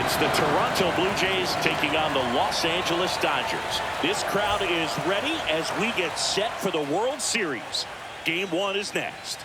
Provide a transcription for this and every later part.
It's the Toronto Blue Jays taking on the Los Angeles Dodgers. This crowd is ready as we get set for the World Series. Game 1 is next.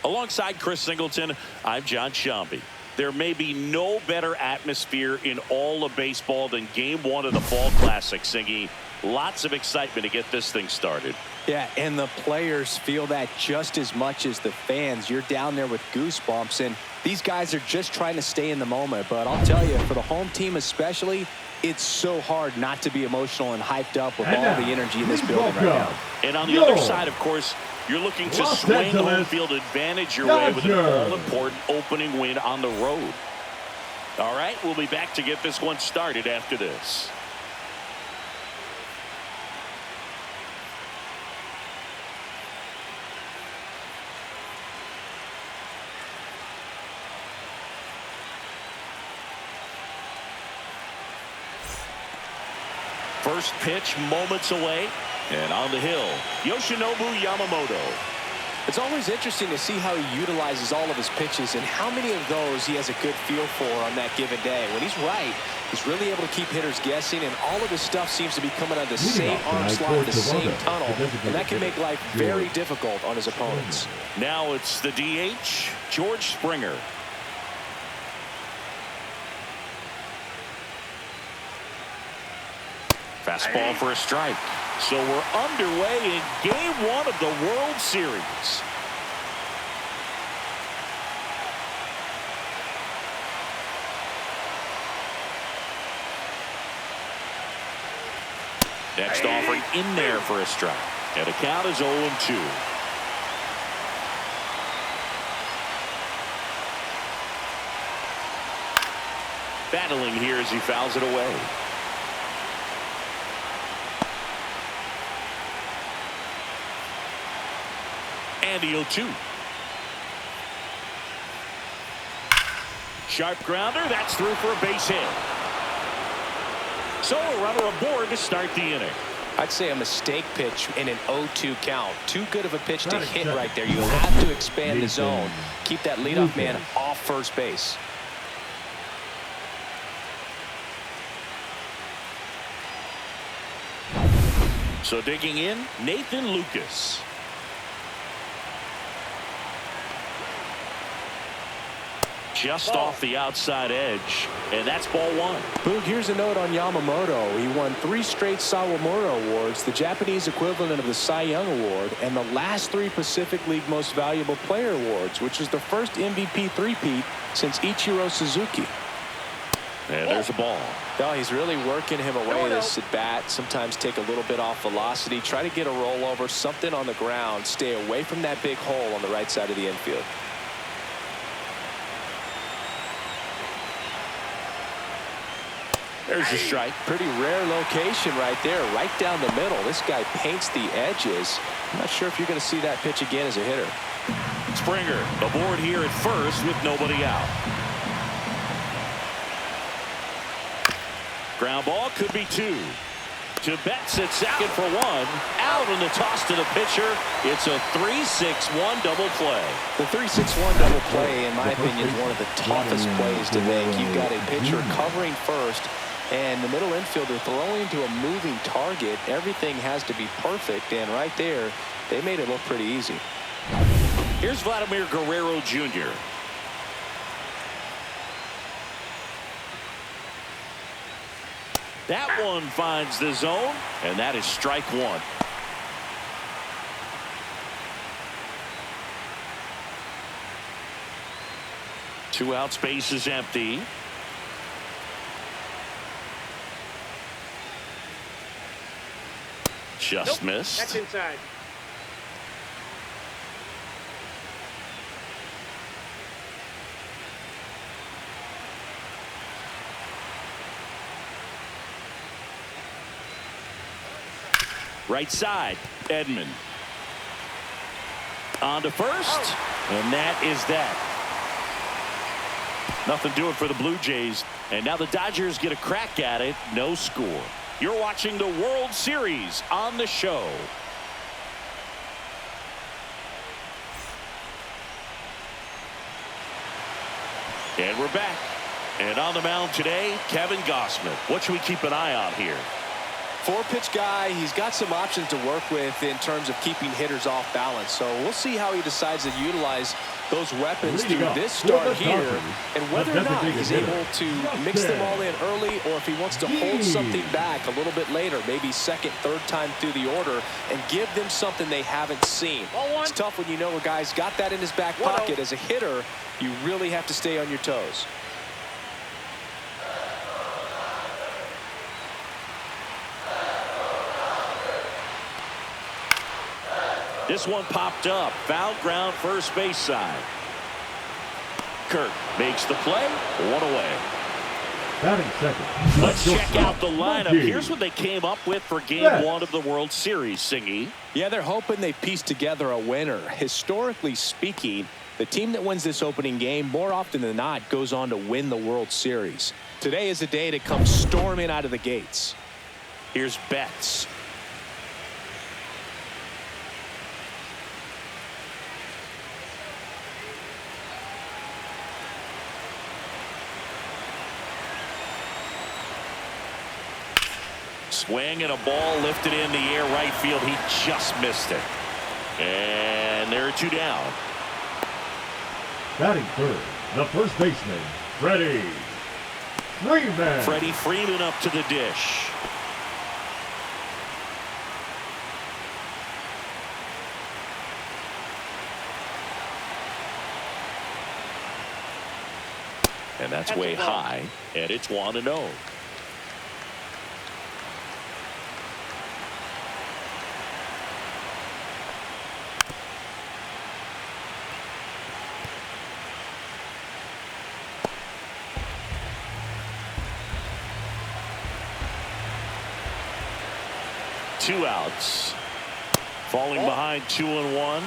Alongside Chris Singleton, I'm John Shambi. There may be no better atmosphere in all of baseball than Game 1 of the Fall Classic, Singy. Lots of excitement to get this thing started. Yeah, and the players feel that just as much as the fans. You're down there with goosebumps, and these guys are just trying to stay in the moment. But I'll tell you, for the home team especially, it's so hard not to be emotional and hyped up with all the energy in this building right now. And on the other side, of course, you're looking to swing home field advantage your way with an all-important opening win on the road. All right, we'll be back to get this one started after this. First pitch moments away, and on the hill, Yoshinobu Yamamoto. It's always interesting to see how he utilizes all of his pitches and how many of those he has a good feel for on that given day. When he's right, he's really able to keep hitters guessing, and all of his stuff seems to be coming out of the same arm slot, the same tunnel, and that can make life very difficult on his opponents. Now it's the DH, George Springer. Fastball for a strike. So we're underway in Game 1 of the World Series. Next offering in there for a strike. And the count is 0-2. Battling here as he fouls it away. And the 0-2. Sharp grounder. That's through for a base hit. So a runner aboard to start the inning. I'd say a mistake pitch in an 0-2 count. Too good of a pitch to hit right there. You have to expand the zone. Keep that leadoff man off first base. So digging in, Nathan Lucas. Just off the outside edge, and that's ball 1. Boog, here's a note on Yamamoto. He won 3 straight Sawamura Awards, the Japanese equivalent of the Cy Young Award, and the last 3 Pacific League Most Valuable Player Awards, which is the first MVP three-peat since Ichiro Suzuki. And there's a ball. Oh, he's really working him away this at bat. Sometimes take a little bit off velocity, try to get a rollover, something on the ground, stay away from that big hole on the right side of the infield. There's a strike. Pretty rare location right there, right down the middle. This guy paints the edges. I'm not sure if you're going to see that pitch again as a hitter. Springer aboard here at first with nobody out. Ground ball could be 2. To Betts at second for 1. Out on the toss to the pitcher. It's a 3-6-1 double play. The 3-6-1 double play, in my opinion, is one of the toughest plays to make. You've got a pitcher covering first, and the middle infielder throwing to a moving target. Everything has to be perfect, and right there, they made it look pretty easy. Here's Vladimir Guerrero Jr. That one finds the zone, and that is strike 1. Two out, space is empty. Just missed. That's inside. Right side, Edman. On to first, and that is that. Nothing doing for the Blue Jays, and now the Dodgers get a crack at it. No score. You're watching the World Series on the show. And we're back. And on the mound today, Kevin Gausman. What should we keep an eye on here? Four-pitch guy. He's got some options to work with in terms of keeping hitters off balance. So we'll see how he decides to utilize those weapons through this start here, and whether or not he's able to mix them all in early, or if he wants to hold something back a little bit later, maybe second, third time through the order, and give them something they haven't seen. It's tough when you know a guy's got that in his back pocket. As a hitter, you really have to stay on your toes. This one popped up. Foul ground, first base side. Kirk makes the play. One away. Batting second. Let's check out the lineup. Here's what they came up with for game one of the World Series, Singy. Yeah, they're hoping they piece together a winner. Historically speaking, the team that wins this opening game more often than not goes on to win the World Series. Today is a day to come storming out of the gates. Here's Betts. Swing and a ball lifted in the air right field. He just missed it. And there are two down. Batting third, the first baseman, Freddie Freeman. Freddie Freeman up to the dish. And that's way high, and it's 1-0. Two outs. Falling behind 2-1.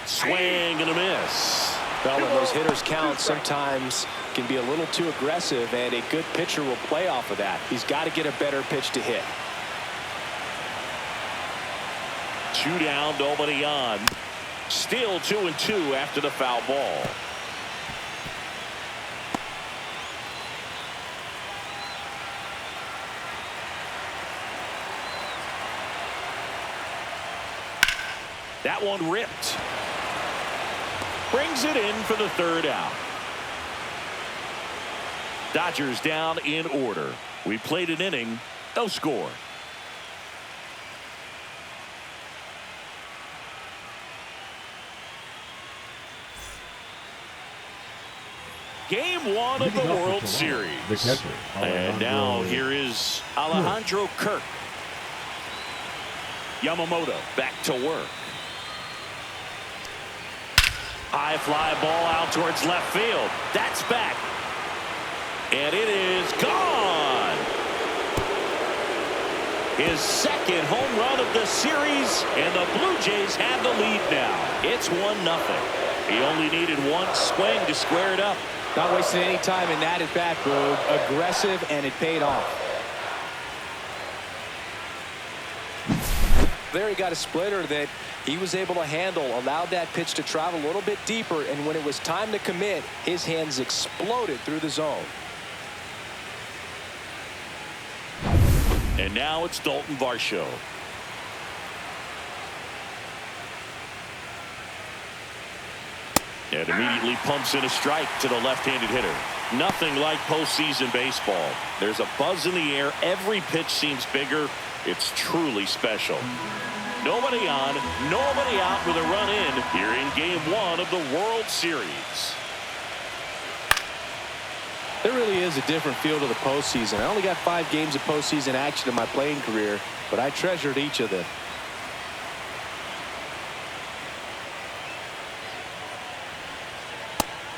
Swing and a miss. Well, when those hitters count, sometimes can be a little too aggressive, and a good pitcher will play off of that. He's got to get a better pitch to hit. Two down, nobody on. Still 2-2 after the foul ball. That one ripped. Brings it in for the third out. Dodgers down in order. We played an inning, no score. Game one of the World Series. And now here is Alejandro Kirk. Yamamoto back to work. High fly ball out towards left field. That's back. And it is gone. His second home run of the series, and the Blue Jays have the lead now. It's 1-0. He only needed one swing to square it up. Not wasting any time in that at-bat, Boog. Aggressive, and it paid off. There he got a splitter that he was able to handle, allowed that pitch to travel a little bit deeper, and when it was time to commit, his hands exploded through the zone. And now it's Dalton Varsho. And immediately pumps in a strike to the left-handed hitter. Nothing like postseason baseball. There's a buzz in the air. Every pitch seems bigger. It's truly special. Nobody on, nobody out with a run in here in game one of the World Series. There really is a different feel to the postseason. I only got 5 games of postseason action in my playing career, but I treasured each of them.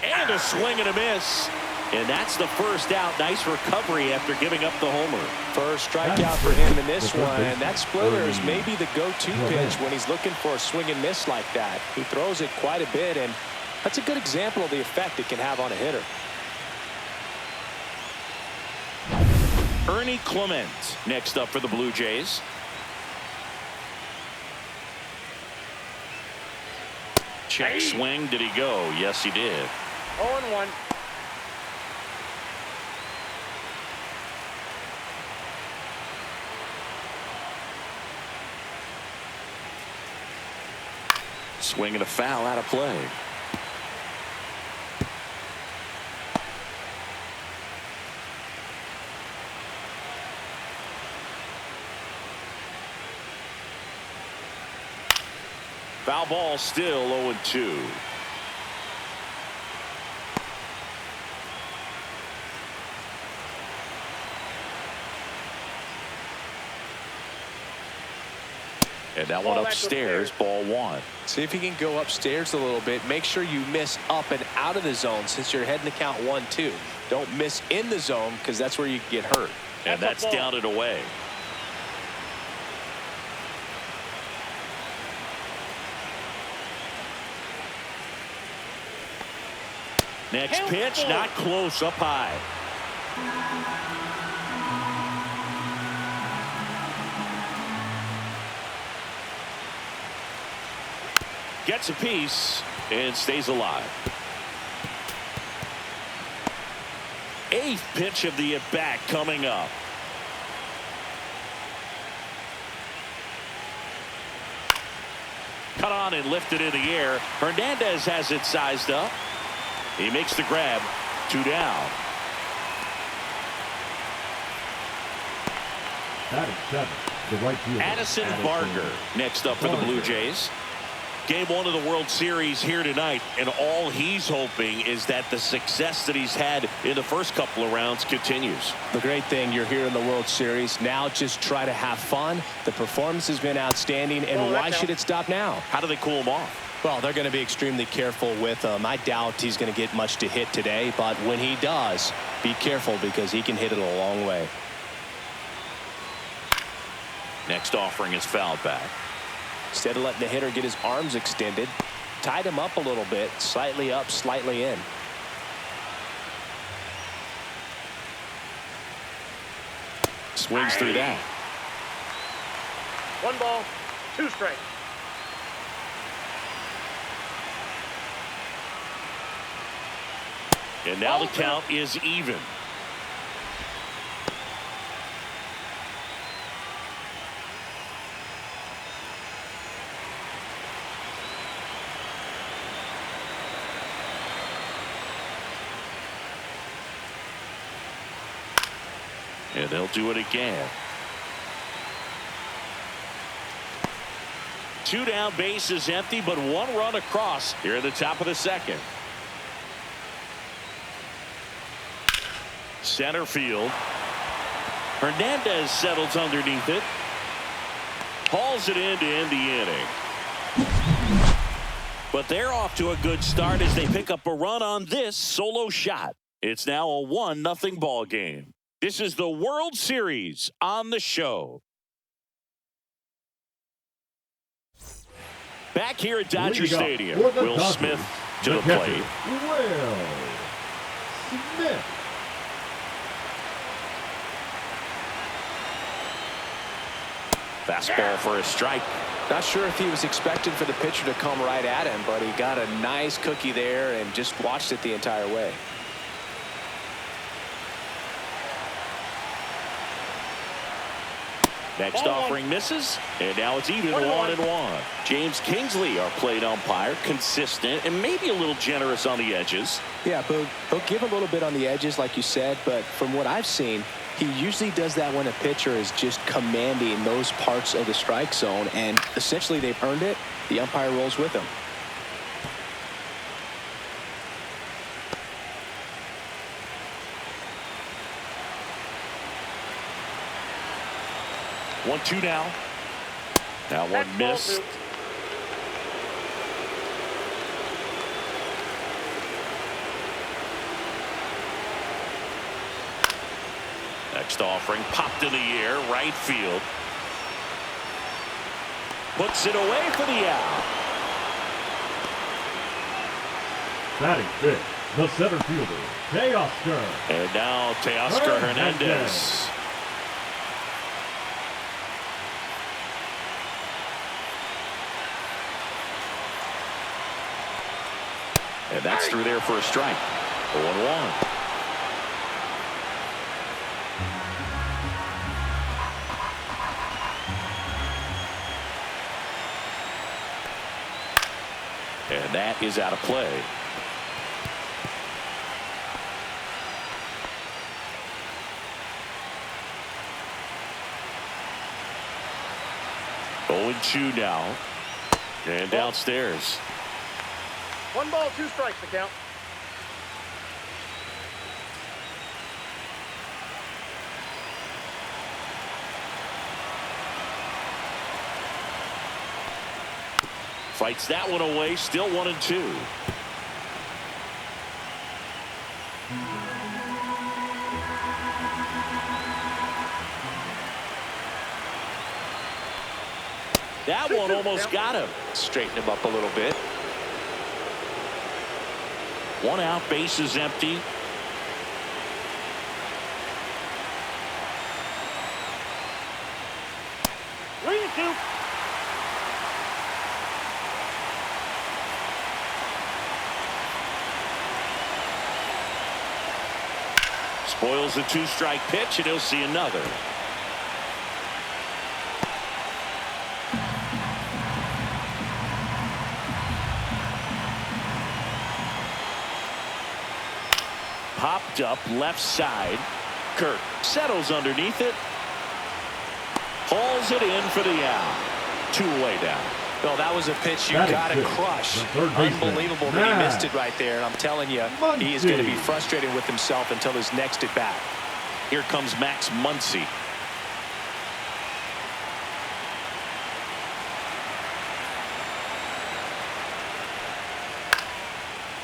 And And a swing and a miss. And that's the first out. Nice recovery after giving up the homer. First strikeout for him in this one. And that splitter is maybe the go-to pitch when he's looking for a swing and miss like that. He throws it quite a bit, and that's a good example of the effect it can have on a hitter. Ernie Clement next up for the Blue Jays. Check swing. Did he go? Yes, he did. 0-1. Swing and a foul out of play. Foul ball, still 0-2. And that one upstairs, ball one. See if you can go upstairs a little bit. Make sure you miss up and out of the zone since you're heading to count 1-2. Don't miss in the zone because that's where you can get hurt. And that's down and away. Next pitch, not close, up high. Gets a piece and stays alive. Eighth pitch of the at-bat coming up. Cut on and lifted in the air. Hernandez has it sized up. He makes the grab. 2 down. That is 7. The right fielder. Addison Barger next up for the Blue Jays. Game 1 of the World Series here tonight, and all he's hoping is that the success that he's had in the first couple of rounds continues. The great thing, you're here in the World Series. Now just try to have fun. The performance has been outstanding, and why should it stop now? How do they cool him off? Well, they're going to be extremely careful with him. I doubt he's going to get much to hit today, but when he does, be careful because he can hit it a long way. Next offering is fouled back. Instead of letting the hitter get his arms extended, tied him up a little bit, slightly up, slightly in. Swings through that. 1 ball, 2 strikes. And now the count is even. And they'll do it again. 2 down, base is empty, but 1 run across here at the top of the second. Center field. Hernandez settles underneath it. Hauls it in to end the inning. But they're off to a good start as they pick up a run on this solo shot. It's now a 1-0 ball game. This is the World Series on the show. Back here at Dodger Stadium, Will Smith to the plate. Will Smith. Fastball for a strike. Not sure if he was expecting for the pitcher to come right at him, but he got a nice cookie there and just watched it the entire way. Next offering misses, and now it's even 1-1. James Kingsley, our plate umpire, consistent and maybe a little generous on the edges. Yeah, but he'll give a little bit on the edges, like you said, but from what I've seen, he usually does that when a pitcher is just commanding those parts of the strike zone, and essentially they've earned it. The umpire rolls with them. 1-2 now. That one missed. Next offering popped in the air, right field. Puts it away for the out. Batting fifth, the center fielder, Teoscar. And now Teoscar Hernandez. And that's through there for a strike. 0-1. And that is out of play. Oh, 0-2 now. And downstairs. 1 ball, 2 strikes to count. Fights that one away. Still 1-2. That one almost got him. Straighten him up a little bit. 1 out, base is empty. Three and 2. Spoils the 2-strike pitch, and he'll see another. Popped up left side. Kirk settles underneath it. Hauls it in for the out. 2 away down. Bill, that was a pitch you That is got to good. crush. The third baseman, Unbelievable that he Matt missed it right there. And I'm telling you, he is going to be Muncy. frustrated with himself until his next at bat. Here comes Max Muncy.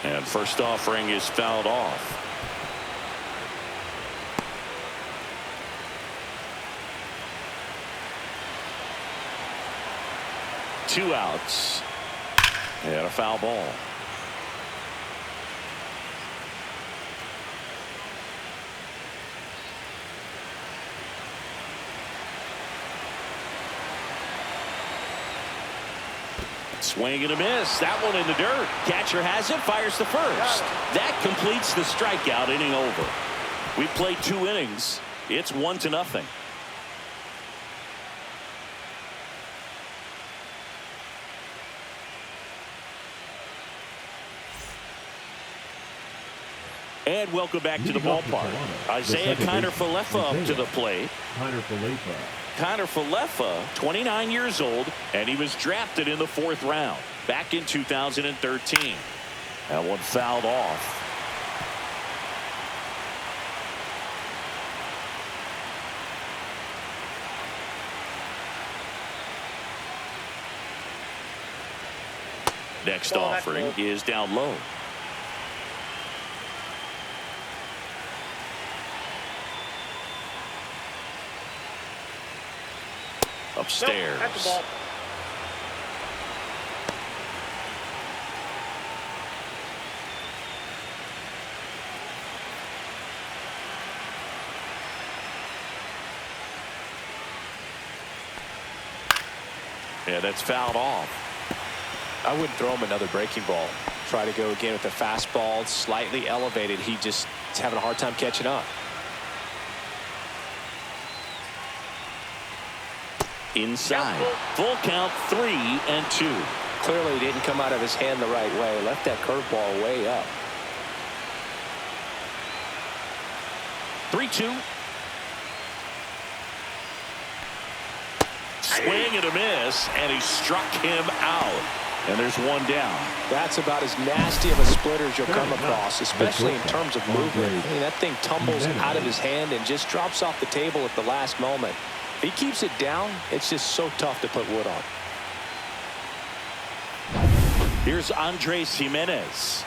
And first offering is fouled off. Two outs. And a foul ball. Swing and a miss. That one in the dirt. Catcher has it, fires to first. That completes the strikeout. Inning over. We played 2 innings. It's 1-0. And welcome back to the ballpark. Isaiah Kiner-Falefa up to the plate. Kiner-Falefa, 29 years old, and he was drafted in the 4th round back in 2013. That one fouled off. Next offering is down low. Upstairs. Nope, that's the ball. Yeah, that's fouled off. I wouldn't throw him another breaking ball. Try to go again with the fastball, slightly elevated. He's having a hard time catching up. Inside. Full count, 3-2. Clearly didn't come out of his hand the right way. Left that curveball way up. 3-2. Swing and a miss, and he struck him out. And there's one down. That's about as nasty of a splitter as you'll come across, especially in terms of movement. I mean, that thing tumbles out of his hand and just drops off the table at the last moment. If he keeps it down, it's just so tough to put wood on. Here's Andres Jimenez.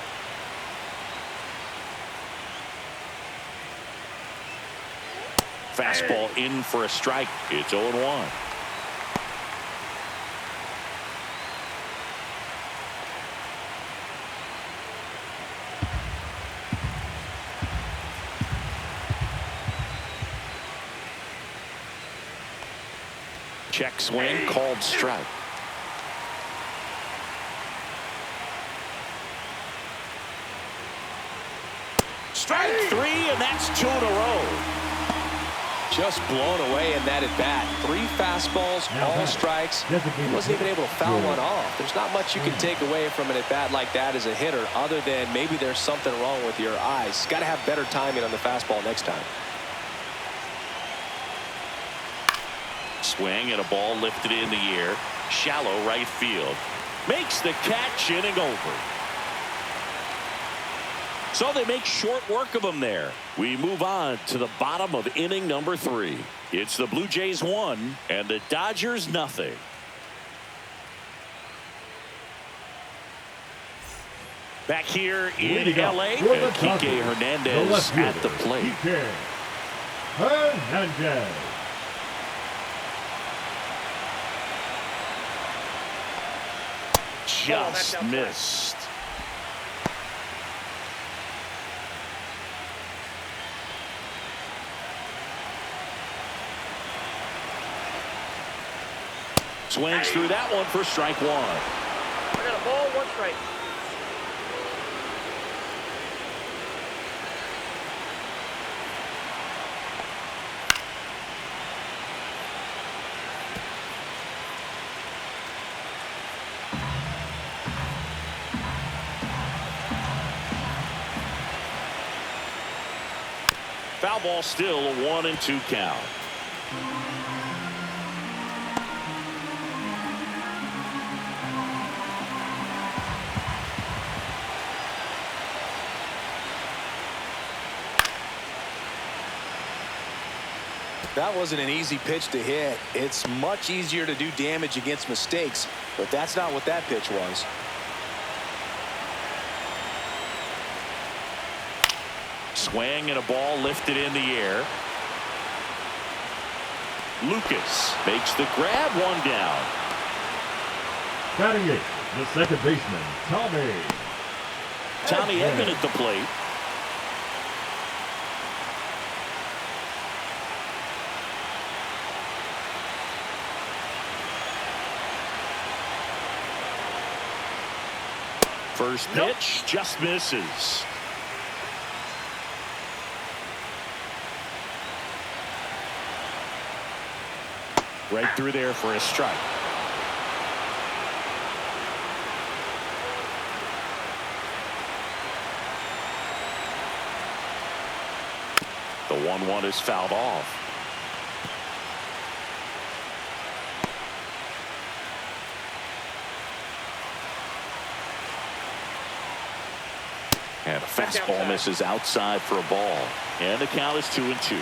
Fastball in for a strike. It's 0-1. Check swing, called strike. Strike 3, and that's 2 in a row. Just blown away in that at bat. 3 fastballs, all strikes. He wasn't even able to foul one off. There's not much you can take away from an at bat like that as a hitter, other than maybe there's something wrong with your eyes. Got to have better timing on the fastball next time. Swing and a ball lifted in the air. Shallow right field. Makes the catch, inning over. So they make short work of him there. We move on to the bottom of inning number 3. It's the Blue Jays 1 and the Dodgers nothing. Back here in LA, Kike Hernandez at the plate. Kike Hernandez. Just missed. Swings through that one for strike 1. I got a ball, 1 strike. Foul ball, still a 1-2 count. That wasn't an easy pitch to hit. It's much easier to do damage against mistakes, but that's not what that pitch was. Swing and a ball lifted in the air. Lucas makes the grab, 1 down. Batting it, the second baseman, Tommy Edman at the plate. First pitch, just misses. Right through there for a strike. The 1-1 is fouled off. And a fastball misses outside for a ball. And the count is 2-2.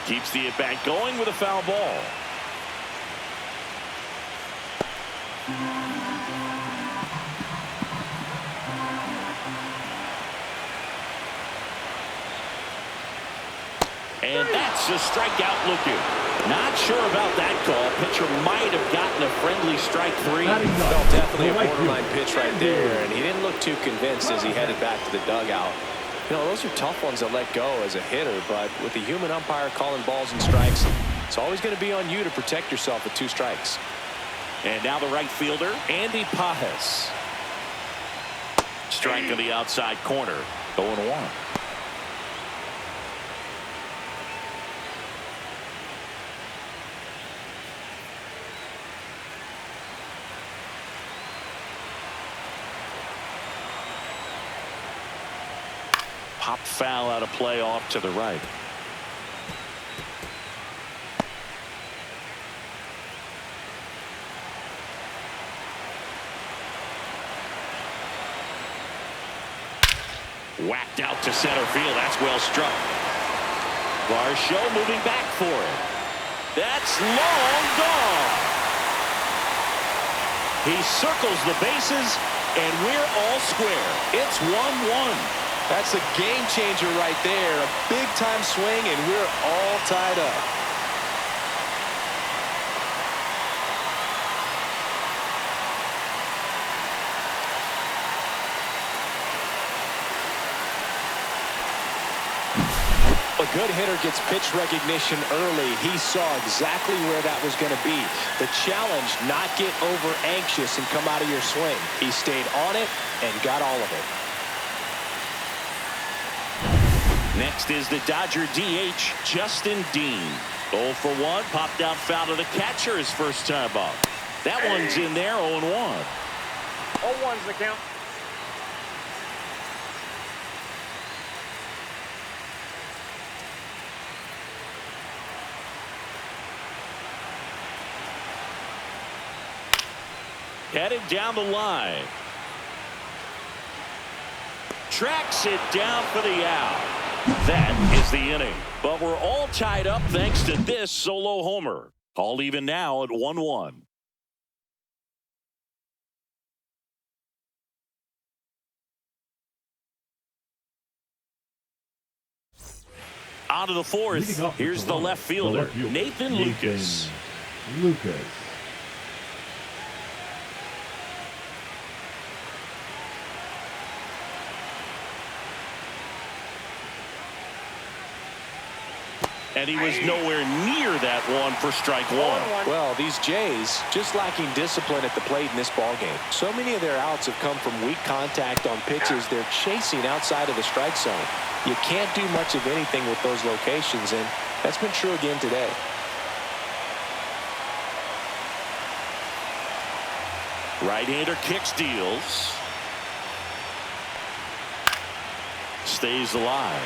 Keeps the at-bat going with a foul ball. And that's a strikeout looking. Not sure about that call. Pitcher might have gotten a friendly strike 3. Felt definitely a borderline pitch right there, and he didn't look too convinced as he headed back to the dugout. You know, those are tough ones to let go as a hitter, but with the human umpire calling balls and strikes, it's always going to be on you to protect yourself with 2 strikes. And now the right fielder, Andy Pajes. Strike on the outside corner, 0-1. Pop foul out of play off to the right. Whacked out to center field. That's well struck. Varsho moving back for it. That's long gone. He circles the bases, and we're all square. It's 1-1. That's a game changer right there. A big-time swing, and we're all tied up. A good hitter gets pitch recognition early. He saw exactly where that was going to be. The challenge, not get over anxious and come out of your swing. He stayed on it and got all of it. Next is the Dodger DH, Justin Dean. 0 for 1, popped out foul to the catcher his first time up. That one's in there, 0-1. 0-1's the count. Headed down the line. Tracks it down for the out. That is the inning. But we're all tied up thanks to this solo homer. All even now at 1-1. On to the fourth. Here's the left fielder, Nathan Lucas. And he was nowhere near that one for strike one. Well, these Jays just lacking discipline at the plate in this ballgame. So many of their outs have come from weak contact on pitches they're chasing outside of the strike zone. You can't do much of anything with those locations, and that's been true again today. Right-hander kicks, deals. Stays alive.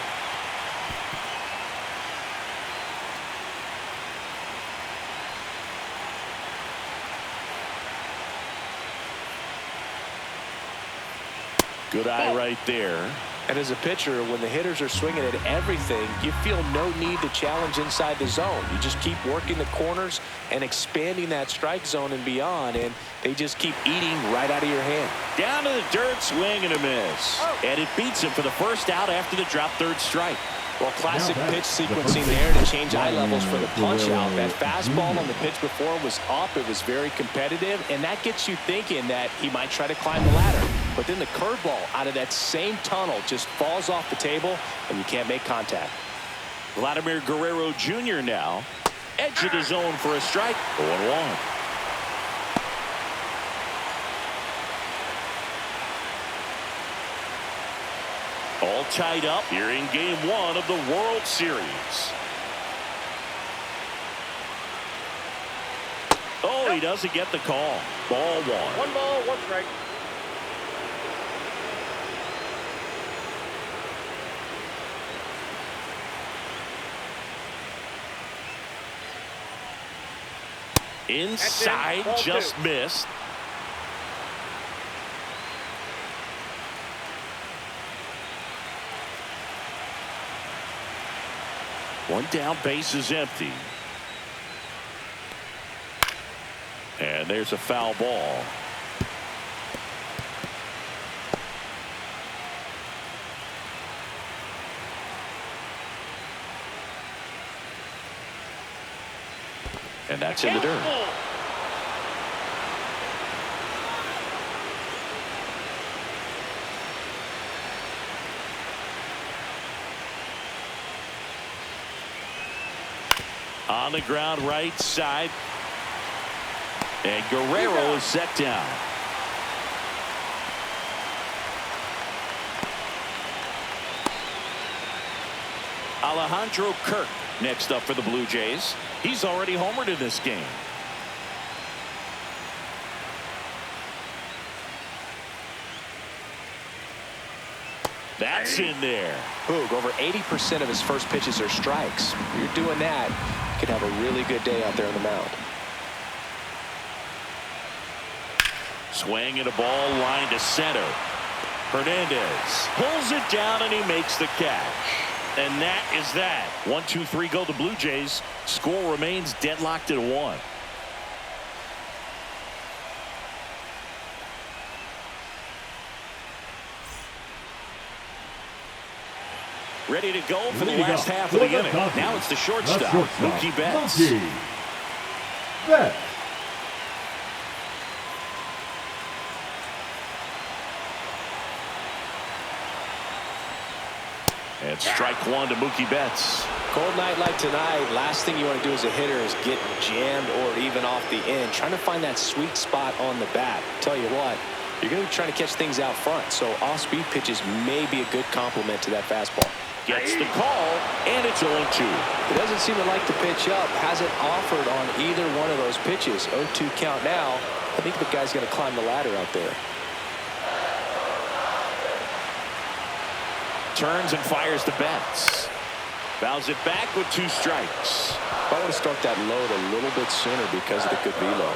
Good eye right there. And as a pitcher, when the hitters are swinging at everything, you feel no need to challenge inside the zone. You just keep working the corners and expanding that strike zone and beyond, and they just keep eating right out of your hand. Down to the dirt, swing and a miss. And it beats him for the first out after the drop third strike. Well, classic pitch sequencing there to change eye levels for the punch out. That fastball on the pitch before was up. It was very competitive, and that gets you thinking that he might try to climb the ladder. But then the curveball out of that same tunnel just falls off the table, and you can't make contact. Vladimir Guerrero Jr. now. Edge of the zone for a strike. 0-1. All tied up here in Game 1 of the World Series. Oh, he doesn't get the call. Ball 1. 1 ball, 1 strike. Inside, just missed. One down, base is empty. And there's a foul ball. And that's in the dirt. On the ground, right side. And Guerrero is set down. Alejandro Kirk next up for the Blue Jays. He's already homered in this game. That's in there. Boog, over 80% of his first pitches are strikes. You're doing that, you can have a really good day out there on the mound. Swing and a ball line to center. Hernandez pulls it down and he makes the catch. And that is that. 1-2-3 go the Blue Jays. Score remains deadlocked at 1. Ready to go for the Leading last up half for of the the inning. Dodgers, Now it's the shortstop, Mookie Betts. Mookie Betts. And strike one to Mookie Betts. Cold night like tonight, last thing you want to do as a hitter is get jammed or even off the end. Trying to find that sweet spot on the bat. Tell you what, you're going to be trying to catch things out front, so off-speed pitches may be a good complement to that fastball. Gets the call, and it's 0-2. He doesn't seem to like to pitch up. Hasn't offered on either one of those pitches. 0-2 count now. I think the guy's going to climb the ladder out there. Turns and fires to Betts. Fouls it back with 2 strikes. I want to start that load a little bit sooner because of the good velo.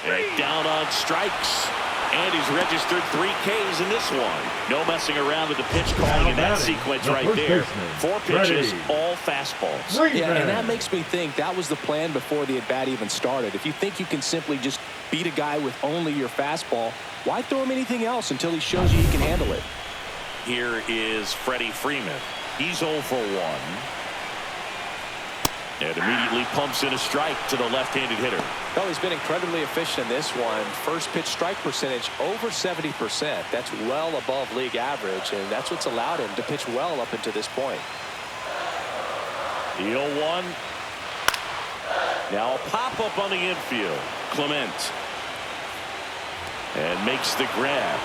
And down on strikes. And he's registered 3 Ks in this one. No messing around with the pitch calling in that sequence right there. 4 pitches, all fastballs. Yeah, and that makes me think that was the plan before the at-bat even started. If you think you can simply just beat a guy with only your fastball, why throw him anything else until he shows you he can handle it? Here is Freddie Freeman. He's 0 for 1. And immediately pumps in a strike to the left-handed hitter. Well, he's been incredibly efficient in this one. First pitch strike percentage over 70%. That's well above league average, and that's what's allowed him to pitch well up until this point. The 0-1. Now a pop-up on the infield. Clement. And makes the grab.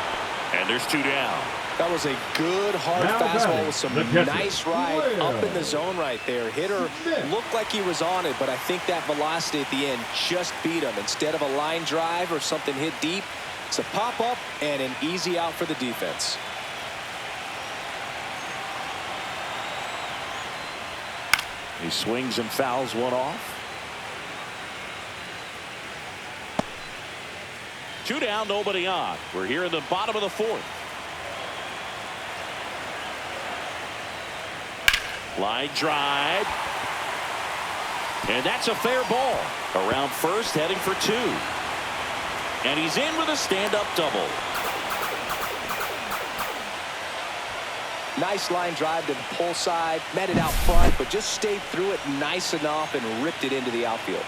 And there's 2 down. That was a good hard fastball with some nice ride up in the zone right there. Hitter looked like he was on it, but I think that velocity at the end just beat him. Instead of a line drive or something hit deep, it's a pop-up and an easy out for the defense. He swings and fouls one off. 2 down, nobody on. We're here in the bottom of the 4th. Line drive. And that's a fair ball. Around first, heading for 2. And he's in with a stand-up double. Nice line drive to the pull side. Met it out front, but just stayed through it nice enough and ripped it into the outfield.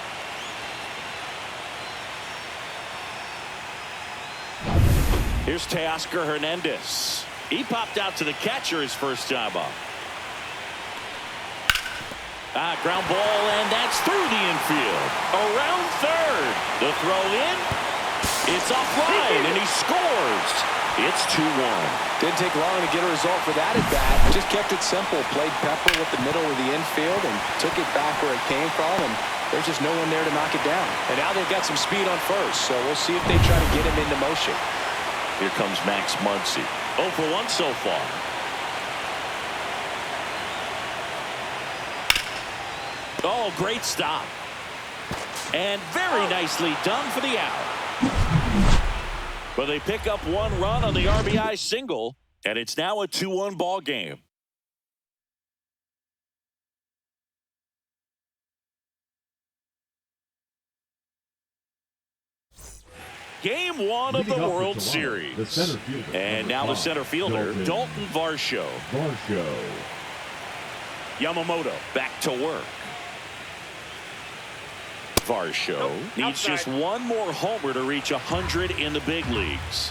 Here's Teoscar Hernandez. He popped out to the catcher his first time up. Ground ball, and that's through the infield. Around third. The throw in. It's offline, and he scores. It's 2-1. Didn't take long to get a result for that at bat. Just kept it simple. Played pepper with the middle of the infield and took it back where it came from, and there's just no one there to knock it down. And now they've got some speed on first, so we'll see if they try to get him into motion. Here comes Max Muncy. 0 for 1 so far. Oh, great stop. And very nicely done for the out. But they pick up 1 run on the RBI single, and it's now a 2-1 ball game. Game 1 of the World Series. And now the center fielder, Dalton Varsho. Yamamoto back to work. Varsho needs just 1 more homer to reach 100 in the big leagues.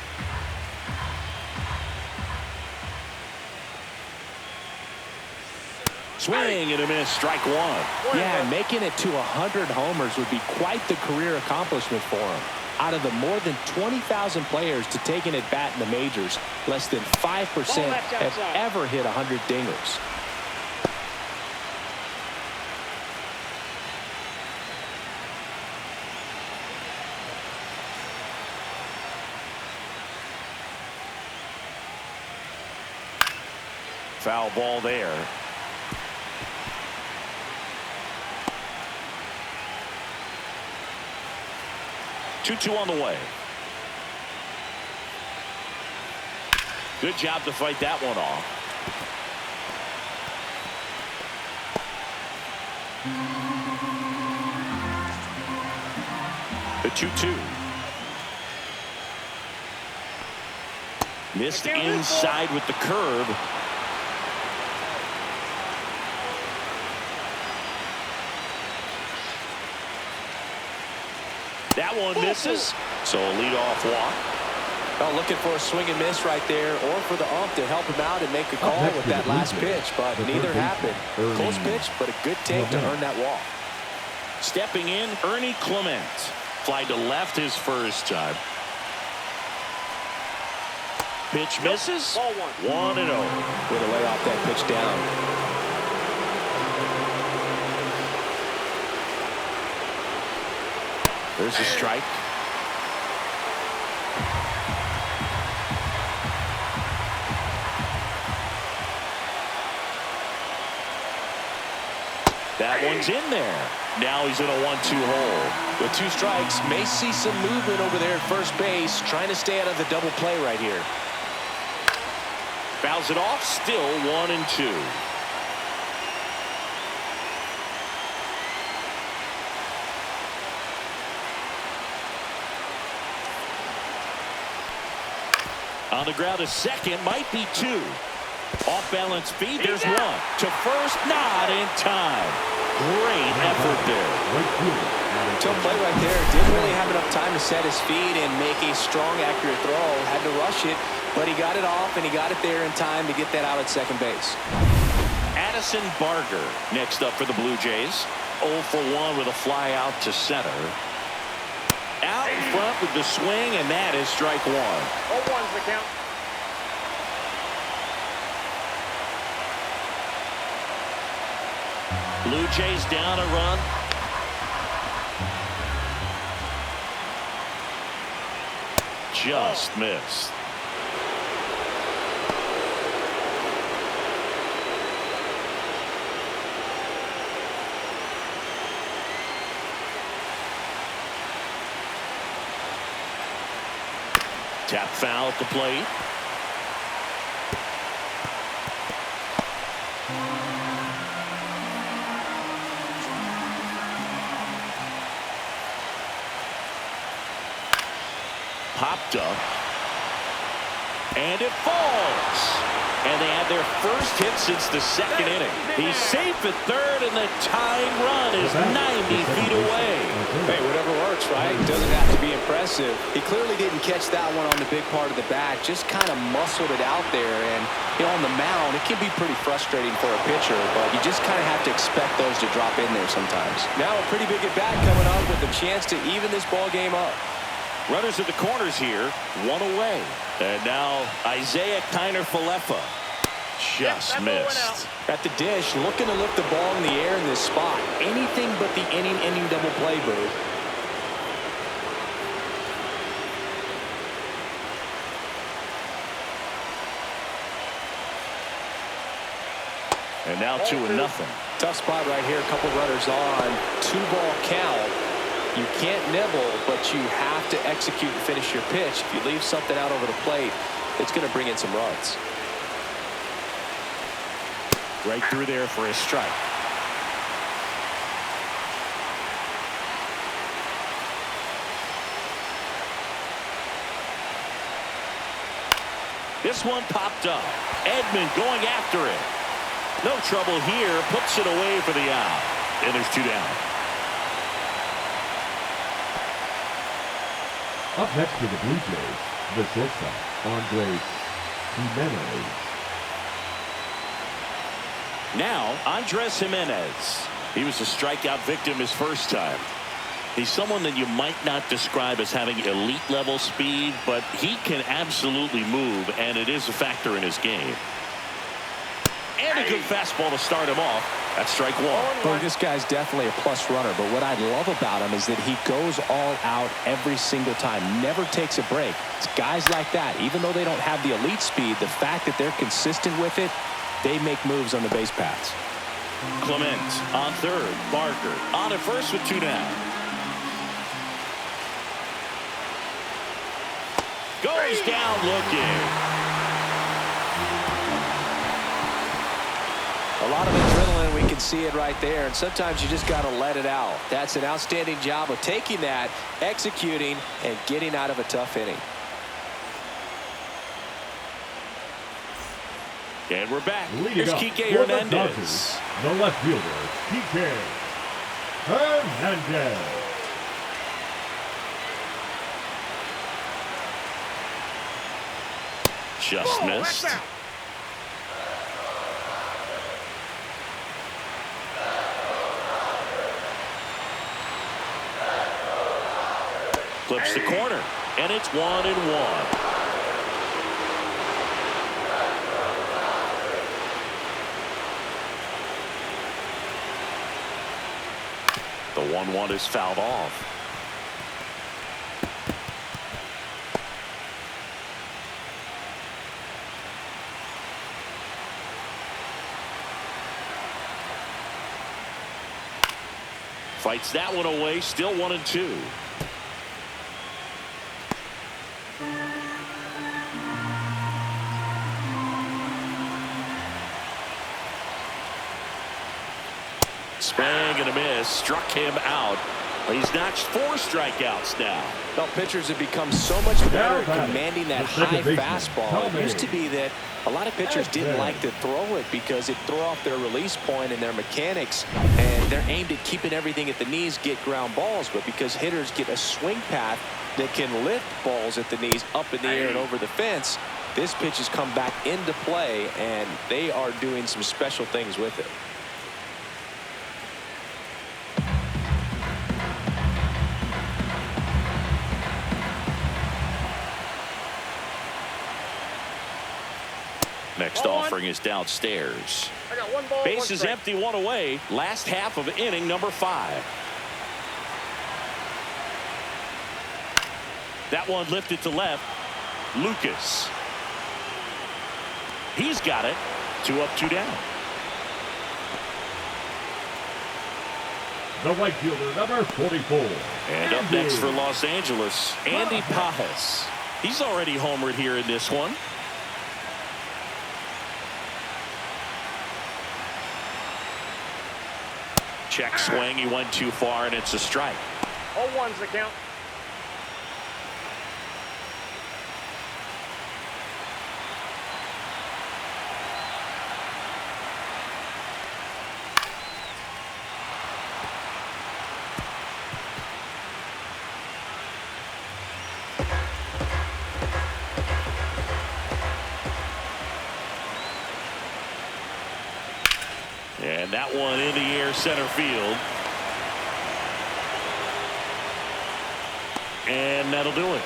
Swing and a miss, strike 1. Yeah, and making it to 100 homers would be quite the career accomplishment for him. Out of the more than 20,000 players to take an at-bat in the majors, less than 5% have ever hit 100 dingers. Foul ball there. Two on the way. Good job to fight that one off. The 2-2. Missed inside with the curve. That one misses. So a leadoff walk. Oh, looking for a swing and miss right there, or for the ump to help him out and make a call with that last pitch, but neither happened. Close pitch, but a good take to earn that walk. Stepping in, Ernie Clement. Fly to left his first time. Pitch misses. 1-0. Way to lay off that pitch down. There's a strike. That one's in there. Now he's in a 1-2 hole. With 2 strikes, may see some movement over there at first base, trying to stay out of the double play right here. Fouls it off, still 1-2. On the ground to second, might be 2. Off balance feed, there's 1. To first, not in time. Great effort there. Tough play right there. Didn't really have enough time to set his feet and make a strong, accurate throw. Had to rush it, but he got it off, and he got it there in time to get that out at second base. Addison Barger next up for the Blue Jays. 0 for 1 with a fly out to center. Out in front with the swing, and that is strike 1. 0-1's the count. Blue Jays down a run. Just missed. Tap foul at the plate. Popped up. And it falls. And they had their first hit since the second inning. He's safe at third, and the tying run is 90 feet away. Hey, whatever works, right? Doesn't have to be impressive. He clearly didn't catch that one on the big part of the bat. Just kind of muscled it out there. And, you know, on the mound, it can be pretty frustrating for a pitcher, but you just kind of have to expect those to drop in there sometimes. Now a pretty big at-bat coming up with a chance to even this ball game up. Runners at the corners here, 1 away. And now Isaiah Kiner-Falefa just missed. At the dish, looking to lift the ball in the air in this spot. Anything but the inning double play, Boo. And now 2-0. Tough spot right here. A couple runners on. 2-ball count. You can't nibble, but you have to execute and finish your pitch. If you leave something out over the plate, it's going to bring in some runs. Right through there for a strike. This one popped up. Edman going after it. No trouble here. Puts it away for the out. And there's 2 down. Up next to the Blue Jays, the shortstop, Andres Jimenez. Now, Andres Jimenez. He was a strikeout victim his first time. He's someone that you might not describe as having elite level speed, but he can absolutely move, and it is a factor in his game. And a good fastball to start him off. That's strike 1. Well, this guy's definitely a plus runner, but what I love about him is that he goes all out every single time, never takes a break. It's guys like that, even though they don't have the elite speed, the fact that they're consistent with it, they make moves on the base paths. Clement on third. Barker on at first with 2 down. Goes down looking. A lot of adrenaline, we can see it right there, and sometimes you just got to let it out. That's an outstanding job of taking that, executing, and getting out of a tough inning. And we're back. Leading Here's up Kike for the Hernandez. Dodgers, the left fielder, Kike Hernandez. Just missed. Clips the corner, and it's 1-1. The 1-1 is fouled off. Fights that one away, still 1-2. Swing and a miss, struck him out. He's notched 4 strikeouts now. Well, pitchers have become so much better at commanding that high fastball. It used to be that a lot of pitchers didn't like to throw it because it threw off their release point and their mechanics, and they're aimed at keeping everything at the knees, get ground balls. But because hitters get a swing path that can lift balls at the knees up in the air and over the fence, this pitch has come back into play, and they are doing some special things with it. Next offering is downstairs. I got 1 ball, 1 Base is strike. empty, 1 away. Last half of inning number 5. That one lifted to left. Lucas. He's got it. 2 up, 2 down. The right fielder, number 44. And up next for Los Angeles, Andy Pajas. He's already homered here in this one. Check swing. He went too far, and it's a strike. 0-1's the count. And that one in the air, center field. And that'll do it.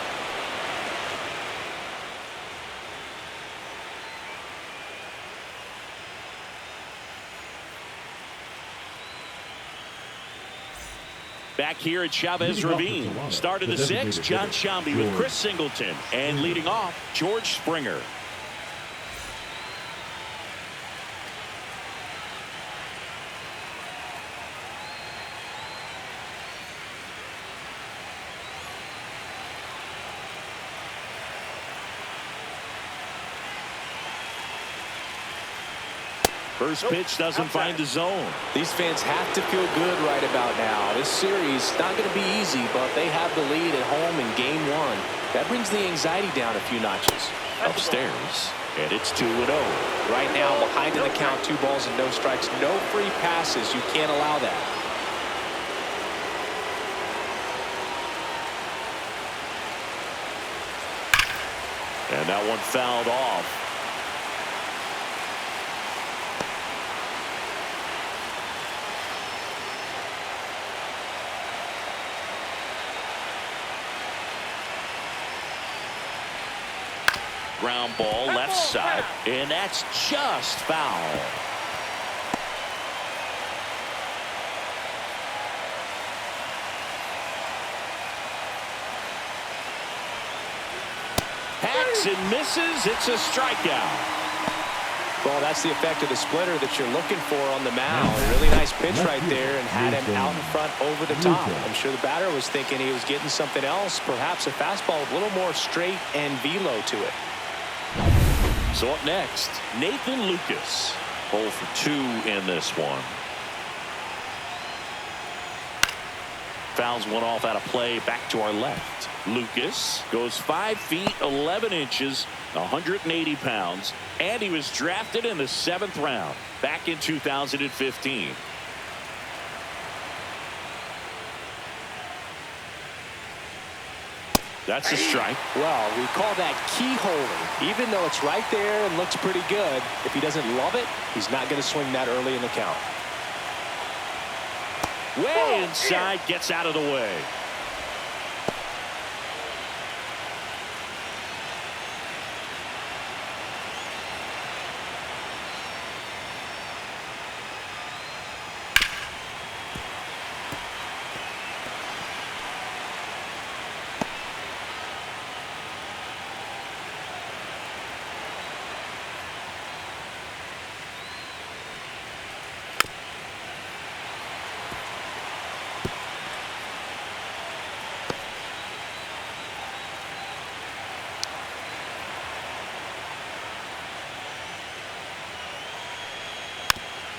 Back here at Chavez Ravine. Start of the 6th, John Sciambi with Chris Singleton. And leading off, George Springer. First pitch doesn't find the zone. These fans have to feel good right about now. This series is not going to be easy, but they have the lead at home in game 1. That brings the anxiety down a few notches. Upstairs, and it's 2-0. Right now, behind in the count, 2 balls and no strikes, no free passes. You can't allow that. And that one fouled off. Ground ball left side, and that's just foul. Hacks and misses. It's a strikeout. Well, that's the effect of the splitter that you're looking for on the mound. A really nice pitch right there and had him out in front over the top. I'm sure the batter was thinking he was getting something else, perhaps a fastball with a little more straight and velo to it. So up next, Nathan Lucas. 0 for 2 in this one. fouls one off out of play. Back to our left. Lucas goes 5 feet 11 inches, 180 pounds, and he was drafted in the 7th round back in 2015. That's a strike. Well, we call that key holding. Even though it's right there and looks pretty good, if he doesn't love it, he's not going to swing that early in the count. Way inside, gets out of the way.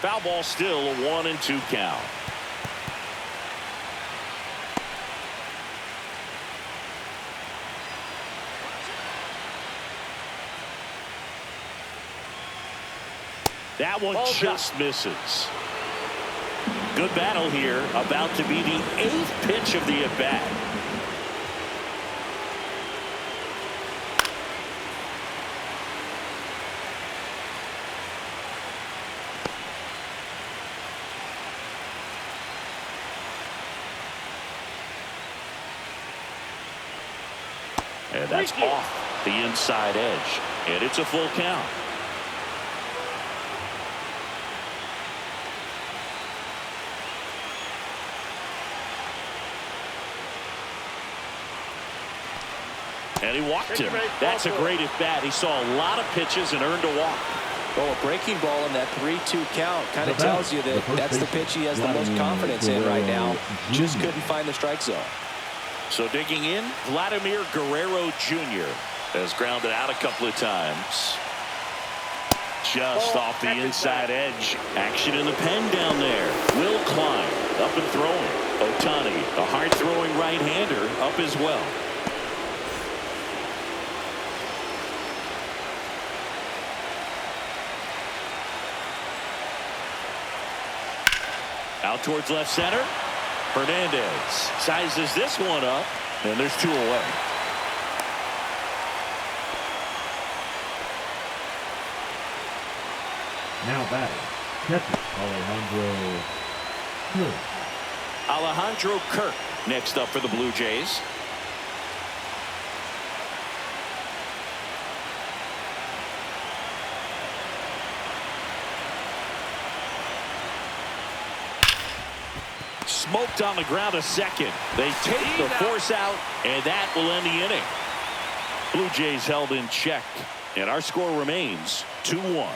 Foul ball, still a 1-2 count. That one just misses. Good battle here. About to be the 8th pitch of the at-bat. And that's off the inside edge. And it's a full count. And he walked him. That's a great at bat. He saw a lot of pitches and earned a walk. Well, a breaking ball in that 3-2 count kind of tells you that that's the pitch he has the most confidence in right now. Just couldn't find the strike zone. So digging in, Vladimir Guerrero Jr. has grounded out a couple of times. Just off the inside edge. Action in the pen down there. Will Klein up and throwing. Ohtani, a hard-throwing right-hander, up as well. Out towards left center. Hernandez sizes this one up, and there's 2 away. Now batting, catcher Alejandro Kirk. Alejandro Kirk next up for the Blue Jays. Smoked on the ground a second. They take the force out, and that will end the inning. Blue Jays held in check, and our score remains 2-1.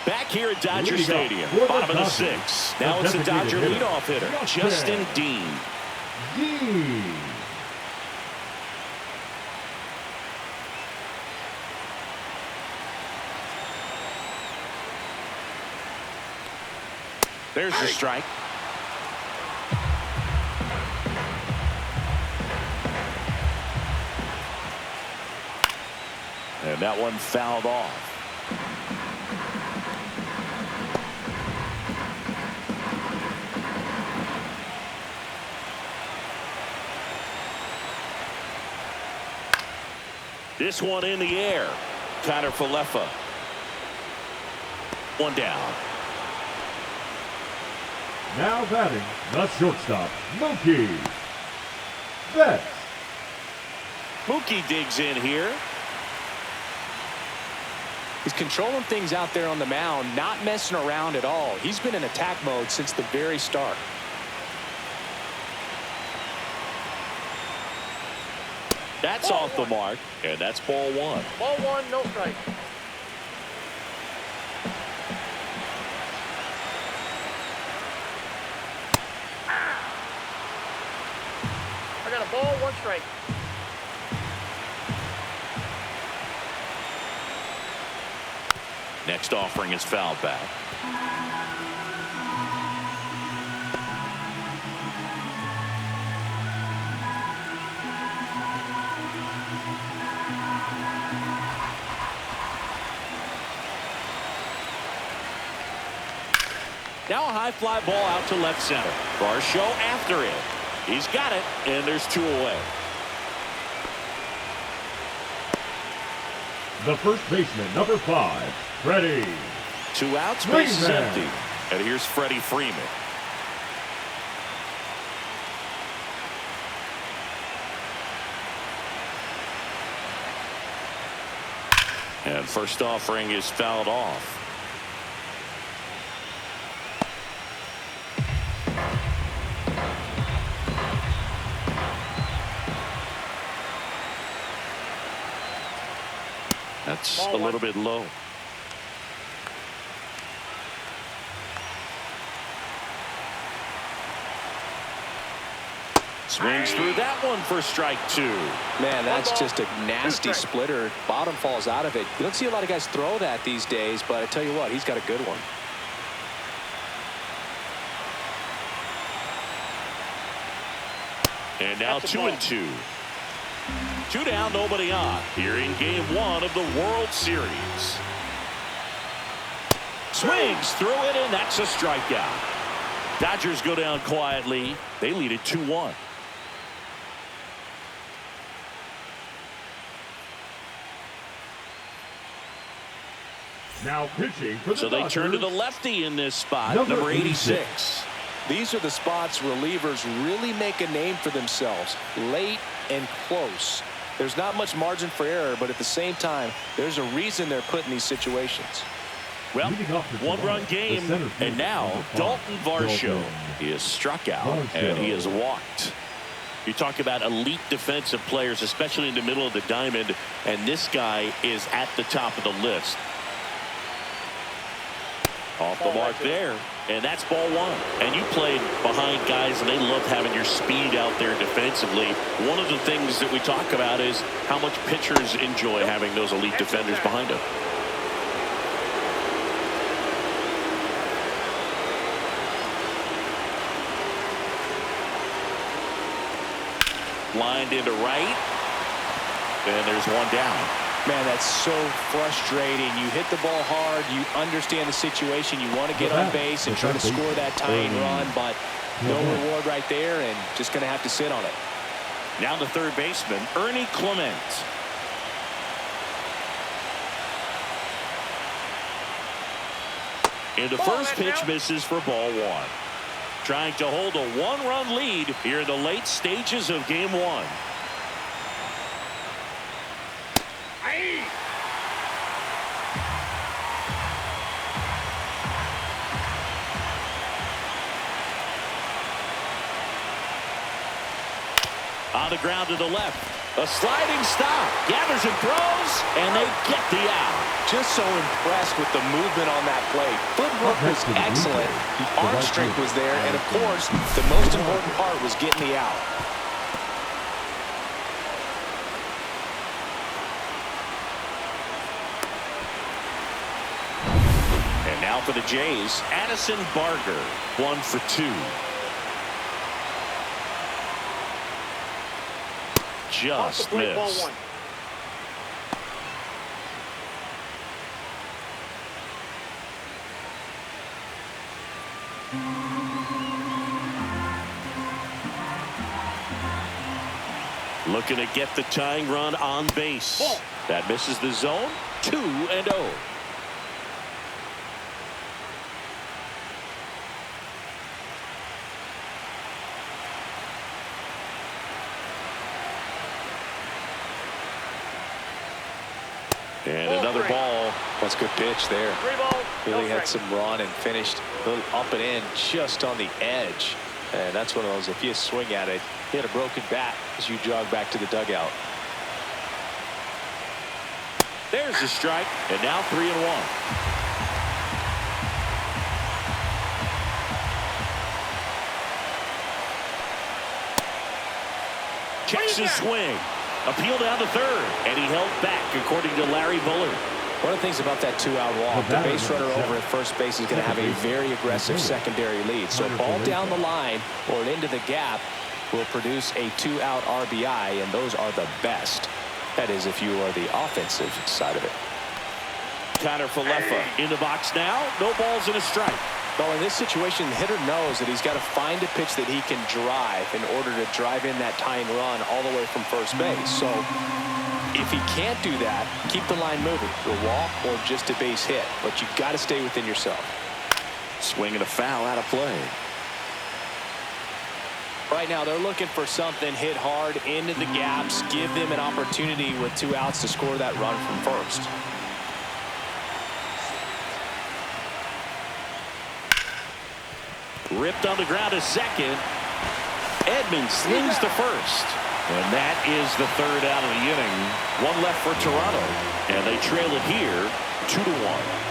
Back here at Dodger Stadium, bottom of the 6th. Now it's the Dodger leadoff hitter, Justin Dean. There's the strike. And that one fouled off. This one in the air. Connor Falefa. One down. Now batting, the shortstop, Mookie Betts. Mookie digs in here. He's controlling things out there on the mound, not messing around at all. He's been in attack mode since the very start. That's off the mark, and that's ball 1. Ball 1, no strike. I got a ball, 1 strike. Next offering is fouled back. Now a high fly ball out to left center. Varsho after it. He's got it, and there's 2 away. The first baseman, number 5, Freddie. 2 outs, base is Freeman. empty. And here's Freddie Freeman. And first offering is fouled off. That's a little bit low. Swings through that one for strike 2. Man, that's just a nasty splitter. Bottom falls out of it. You don't see a lot of guys throw that these days, but I tell you what, he's got a good one. And now 2-2. 2 down, nobody on. Here in game 1 of the World Series. Swings through it, and that's a strikeout. Dodgers go down quietly. They lead it 2-1. Now pitching for the So they Dodgers, turn to the lefty in this spot, number number 86. These are the spots relievers really make a name for themselves. Late and close. There's not much margin for error, but at the same time, there's a reason they're put in these situations. Well, Leading off the one-run lineup, game, the center field, and now number 5, Dalton Varsho. Dalton He is struck out, Varsho. and he is walked. You talk about elite defensive players, especially in the middle of the diamond, and this guy is at the top of the list. Off the mark there, and that's ball 1. And you played behind guys, and they love having your speed out there defensively. One of the things that we talk about is how much pitchers enjoy having those elite defenders behind them. Lined into right, and there's 1 down. Man, that's so frustrating. You hit the ball hard. You understand the situation. You want to get on base and try to score that tying run, but no reward right there, and just going to have to sit on it. Now the third baseman, Ernie Clement. And the first pitch misses for ball 1. Trying to hold a 1-run lead here in the late stages of game 1. On the ground to the left. A sliding stop. Gathers and throws, and they get the out. Just so impressed with the movement on that play. Footwork was excellent. The arm strength was there, and of course, the most important part was getting the out. And now for the Jays, Addison Barger, 1 for 2. Just missed. Looking to get the tying run on base. That misses the zone. 2-0. And another ball. That's a good pitch there. 3 balls. Really had some run and finished a little up and in just on the edge. And that's one of those, if you swing at it, hit a broken bat as you jog back to the dugout. There's the strike, and now 3-1. Checks his swing. Appeal down to third, and he held back, according to Larry Bullard. One of the things about that two-out walk, the base runner over at first base is going to have a very aggressive secondary lead. So a ball down the line or into the gap will produce a two-out RBI, and those are the best. That is, if you are the offensive side of it. Connor Falefa in the box now. No balls and a strike. Well, in this situation, the hitter knows that he's got to find a pitch that he can drive in order to drive in that tying run all the way from first base. So if he can't do that, keep the line moving. A walk or just a base hit. But you've got to stay within yourself. Swinging a foul out of play. Right now, they're looking for something hit hard into the gaps. Give them an opportunity with two outs to score that run from first. Ripped on the ground to second. Edmonds slings to first. And that is the third out of the inning. One left for Toronto. And they trail it here 2-1.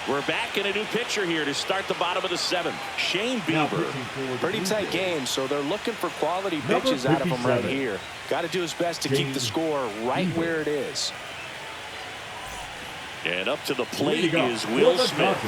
We're back in a new pitcher here to start the bottom of the seventh. Shane Bieber. Pretty tight game, so they're looking for quality pitches out of him right here. Got to do his best to keep the score right where it is. And up to the plate is Will Smith.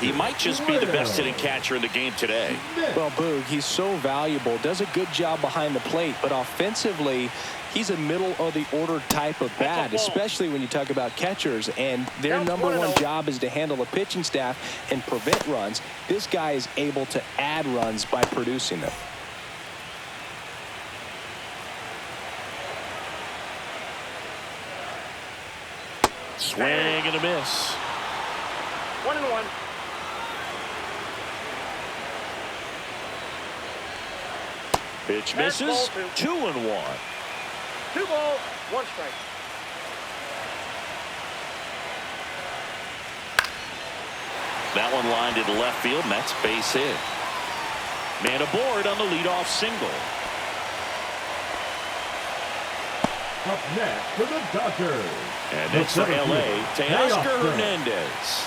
He might just be the best hitting catcher in the game today. Well, Boog, he's so valuable, does a good job behind the plate, but offensively, he's a middle of the order type of bat, especially when you talk about catchers, and their number one job is to handle the pitching staff and prevent runs. This guy is able to add runs by producing them. Swing and a miss. 1-1. Pitch misses. 2-1. 2 balls, 1 strike. That one lined into left field, and that's base hit. Man aboard on the leadoff single. Up next for the Dodgers. And it's for LA, Teoscar Hernandez.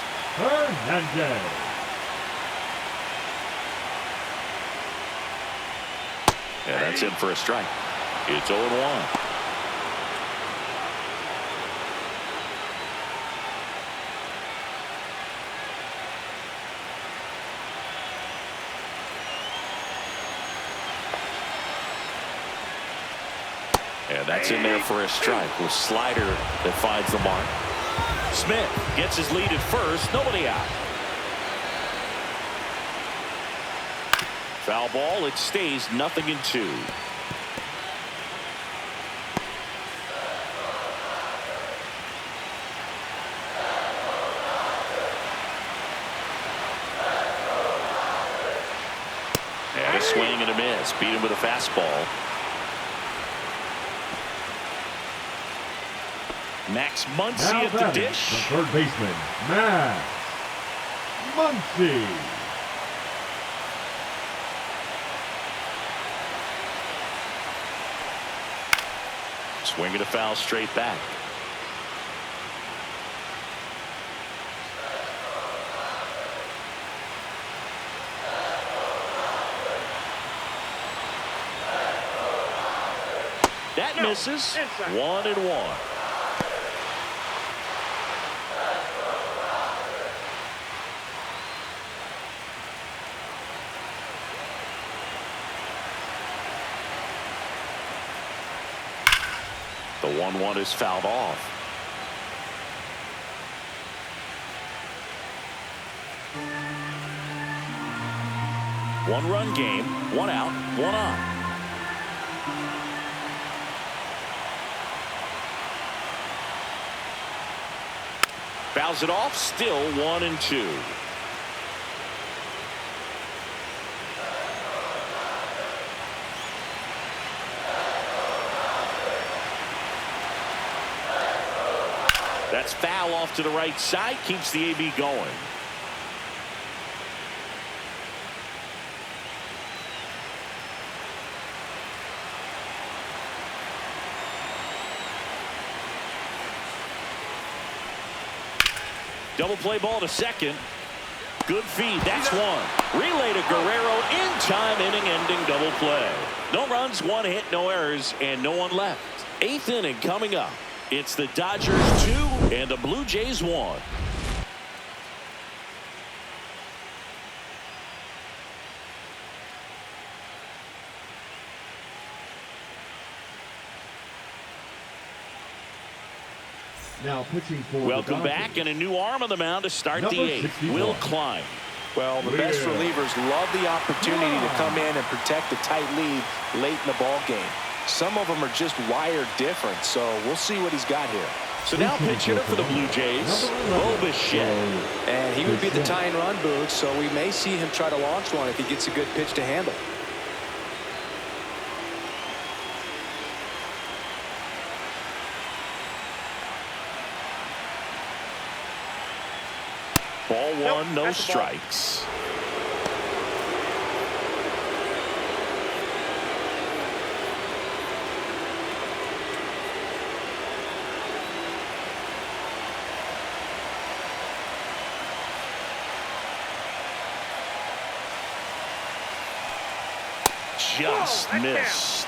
And that's in for a strike. It's 0-1. And that's in there for a strike with slider that finds the mark. Smith gets his lead at first. Nobody out. Foul ball. It stays 0-2. And a swing and a miss. Beat him with a fastball. Max Muncy at the dish. The third baseman, Max Muncy. Swinging a foul straight back. That misses. 1-1. The 1-1 is fouled off. One-run game, 1 out, 1 on. Fouls it off, still 1-2. That's foul off to the right side, keeps the AB going. Double play ball to second. Good feed. That's one. Relay to Guerrero. In time, inning-ending double play. No runs, one hit, no errors, and no one left. 8th inning coming up. It's the Dodgers 2 and the Blue Jays 1. Now pitching for Welcome back, and a new arm on the mound to start the 8th. Will Klein. Well, the best relievers love the opportunity to come in and protect a tight lead late in the ball game. Some of them are just wired different, so we'll see what he's got here. So now pitch hitter for the Blue Jays, Bichette. And he would be the tying run boot, so we may see him try to launch one if he gets a good pitch to handle. Ball one, no strikes. Just missed.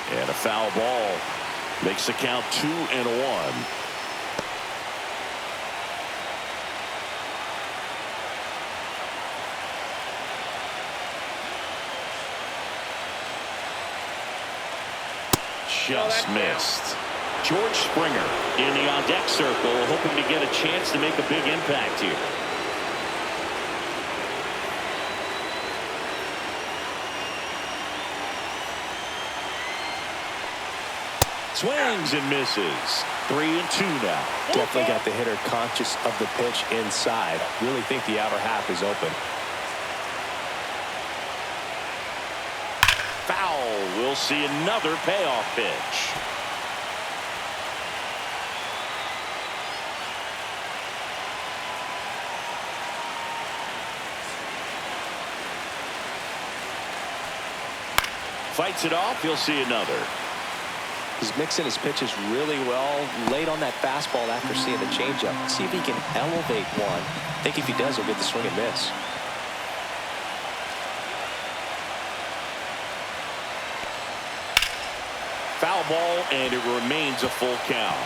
And a foul ball makes the count 2-1. Just missed. George Springer in the on-deck circle, hoping to get a chance to make a big impact here. Swings and misses. 3-2 now. Definitely got the hitter conscious of the pitch inside. Really think the outer half is open. Foul. We'll see another payoff pitch. Fights it off. He'll see another. He's mixing his pitches really well. Late on that fastball after seeing the changeup. See if he can elevate one. I think if he does, he'll get the swing and miss. Foul ball, and it remains a full count.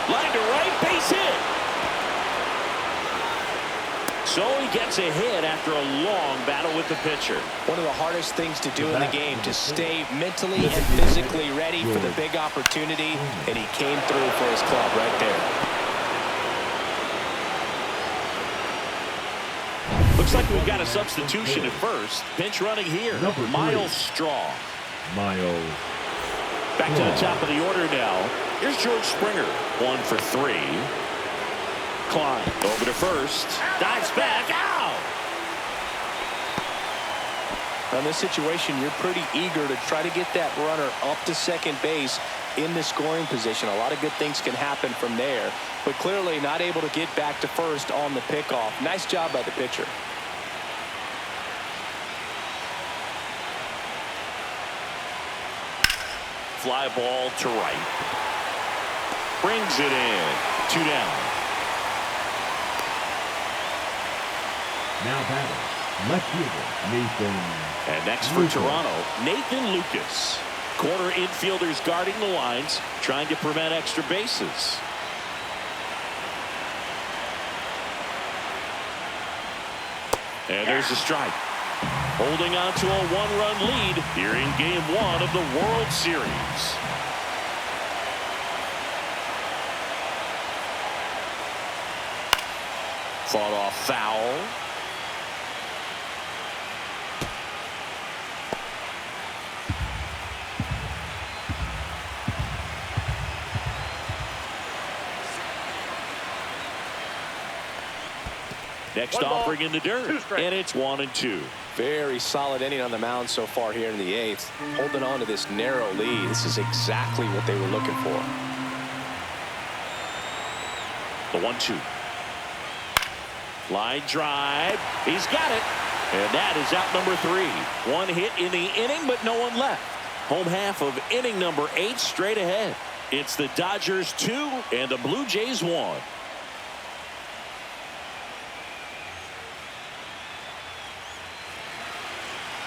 Line to right, base hit. So he gets a hit after a long battle with the pitcher. One of the hardest things to do in the game, to stay mentally and physically ready for the big opportunity, and he came through for his club right there. Looks like we've got a substitution at first. Pinch running here. Miles Strong. Miles. Back to the top of the order now. Here's George Springer. 1 for 3. Klein over to first. Dives back. Out. In this situation, you're pretty eager to try to get that runner up to second base in the scoring position. A lot of good things can happen from there, but clearly not able to get back to first on the pickoff. Nice job by the pitcher. Fly ball to right. Brings it in. 2 down. Now batting, left fielder, Nathan. And next for Toronto, Nathan Lucas. Corner infielders guarding the lines, trying to prevent extra bases. And there's a strike. Holding on to a 1-run lead here in Game 1 of the World Series. Fought off foul. Next One ball, offering in the dirt, 2 strikes. and it's 1-2. Very solid inning on the mound so far here in the 8th. Holding on to this narrow lead. This is exactly what they were looking for. The 1-2. Line drive. He's got it. And that is out number 3. One hit in the inning, but no one left. Home half of inning number 8 straight ahead. It's the Dodgers 2 and the Blue Jays 1.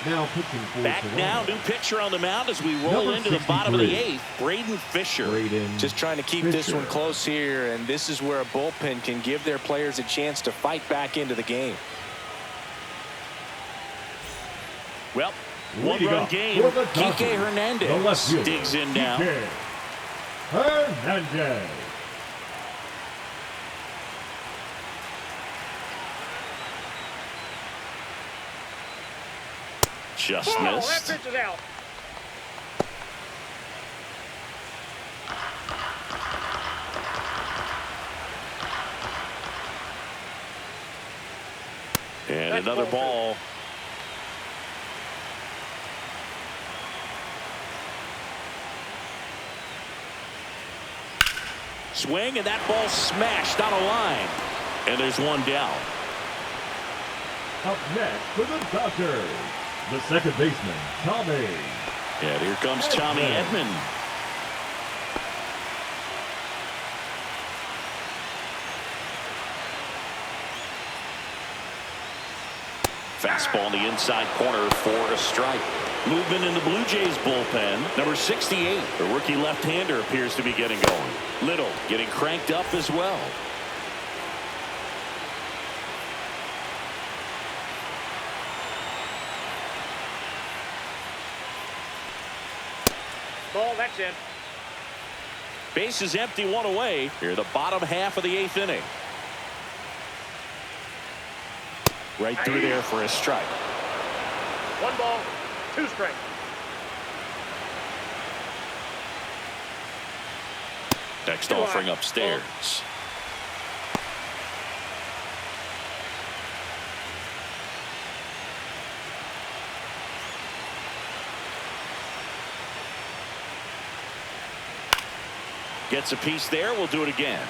Now pitching for Back Toronto. now, new pitcher on the mound as we roll Number into the bottom of the 63. 8th. Braden Fisher. Braden Just trying to keep this Fisher. one close here, and this is where a bullpen can give their players a chance to fight back into the game. Well, Leading one-run up game. for the Kike Dodgers, the left Hernandez fielder, digs in now. Kike Hernandez. Just Ball, that missed. pitch is out. And That's another ball ball. Swing, and that ball smashed on a line. And there's one down. Up next for the Dodgers, the second baseman, Tommy. And here comes Tommy Edman. Fastball in the inside corner for a strike. Movement in the Blue Jays bullpen. Number 68, the rookie left-hander, appears to be getting going. Little getting cranked up as well. Ball, that's in. Base is empty, one away. Here, the bottom half of the 8th inning. Right through there for a strike. 1 ball, 2 strikes. Next offering upstairs. Gets a piece there. We'll do it again.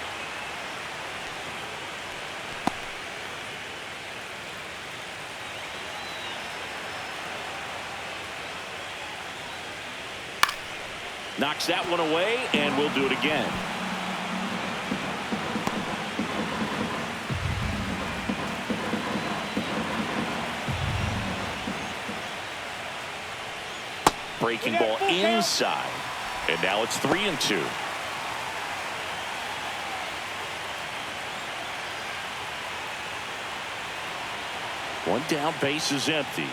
Knocks that one away, and we'll do it again. Breaking ball inside. And now it's 3-2. One down, base is empty.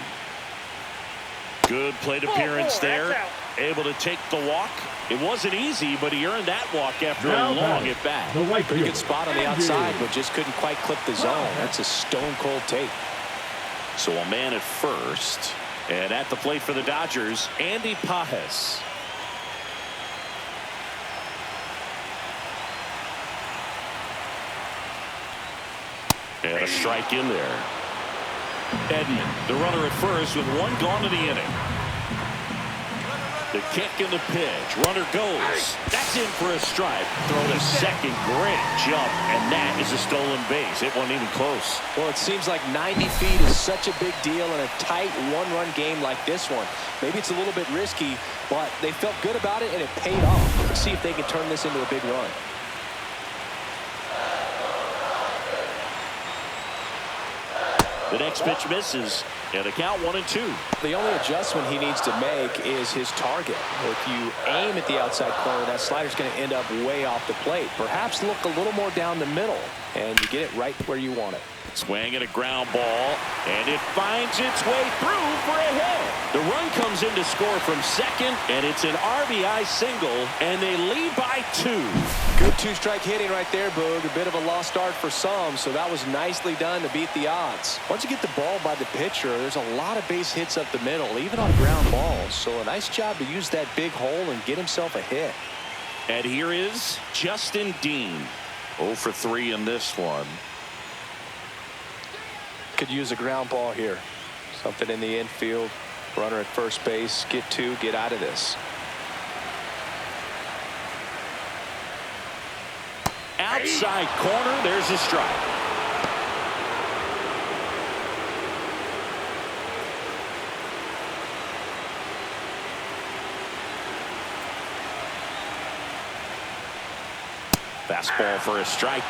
Good plate appearance there. Able to take the walk. It wasn't easy, but he earned that walk after a long at bat. The right Pretty fielder, good spot on the Andy. outside, but just couldn't quite clip the zone. That's a stone-cold take. So a man at first. And at the plate for the Dodgers, Andy Pajes. And a strike in there. Edman, the runner at first with one gone to the inning. The kick and the pitch. Runner goes. That's in for a strike. Throw to second. Great jump. And that is a stolen base. It wasn't even close. Well, it seems like 90 feet is such a big deal in a tight one-run game like this one. Maybe it's a little bit risky, but they felt good about it, and it paid off. Let's see if they can turn this into a big run. The next pitch misses, and the count 1-2. The only adjustment he needs to make is his target. If you aim at the outside corner, that slider's going to end up way off the plate. Perhaps look a little more down the middle, and you get it right where you want it. Swing and a ground ball, and it finds its way through for a hit. The run comes in to score from second, and it's an RBI single, and they lead by 2. Good two-strike hitting right there, Boog. A bit of a lost start for some, so that was nicely done to beat the odds. Once you get the ball by the pitcher, there's a lot of base hits up the middle, even on ground balls. So a nice job to use that big hole and get himself a hit. And here is Justin Dean. 0 for 3 in this one. Could use a ground ball here. Something in the infield. Runner at first base. Get out of this. Outside corner, there's a strike. Fastball for a strike.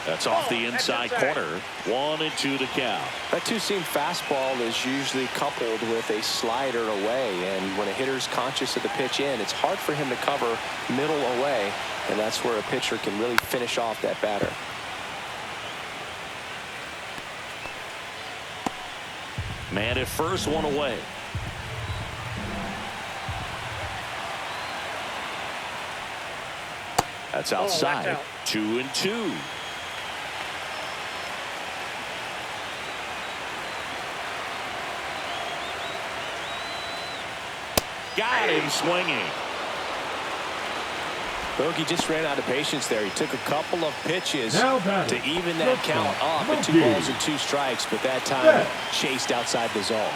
That's off the inside corner. 1-2 to count. That two-seam fastball is usually coupled with a slider away, and when a hitter's conscious of the pitch in, it's hard for him to cover middle away, and that's where a pitcher can really finish off that batter. Man at first, one away. That's outside. That's out. 2-2. Got him swinging. Bogey just ran out of patience there. He took a couple of pitches Now to even that count up at 2 balls and 2 strikes, but that time Yeah. chased outside the zone.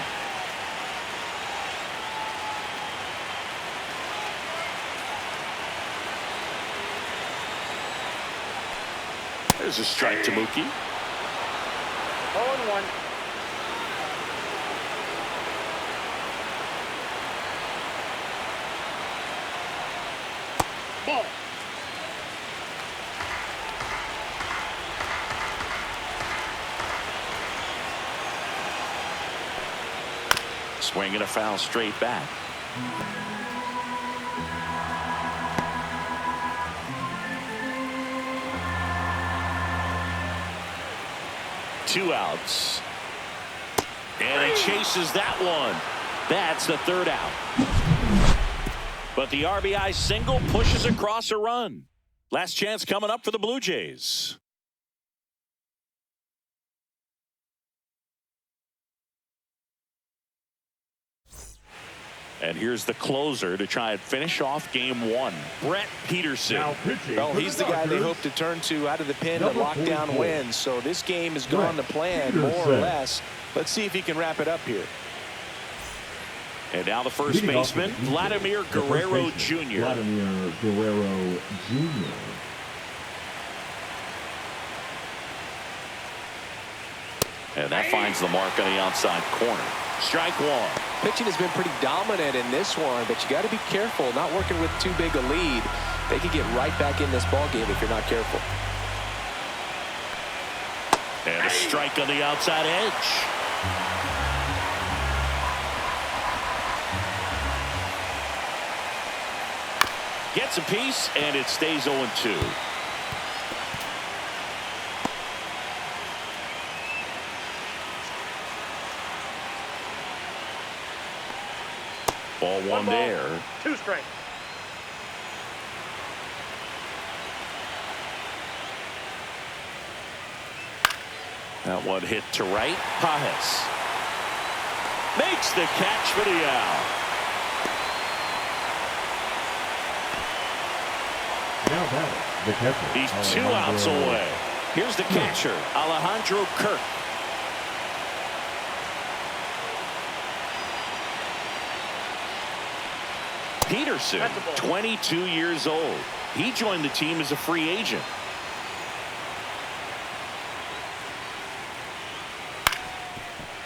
There's a strike to Mookie. 0-1. Ball. Swing and a foul straight back. Two outs. And he chases that one. That's the third out. But the RBI single pushes across a run. Last chance coming up for the Blue Jays. And here's the closer to try and finish off game 1. Brett Peterson. Now pitching. Well, for he's the guy they Dodgers, hope to turn to out of the pen to Number lock down 44. wins. So this game has gone to plan, Peterson. more or less. Let's see if he can wrap it up here. And now the first Leading off baseman, with the Vladimir the first Guerrero baseman, Jr. Vladimir Guerrero Jr. And that finds the mark on the outside corner. Strike one. Pitching has been pretty dominant in this one, but you got to be careful, not working with too big a lead. They could get right back in this ball game if you're not careful. And a strike on the outside edge. Gets a piece, and it stays 0-2. Ball one ball, there. 2 strikes. That one hit to right. Pajes makes the catch for the out. Now batting, the catcher. He's 2 outs Alejandro away. Here's the catcher, Alejandro Kirk. Peterson, That's a ball. 22 years old. He joined the team as a free agent.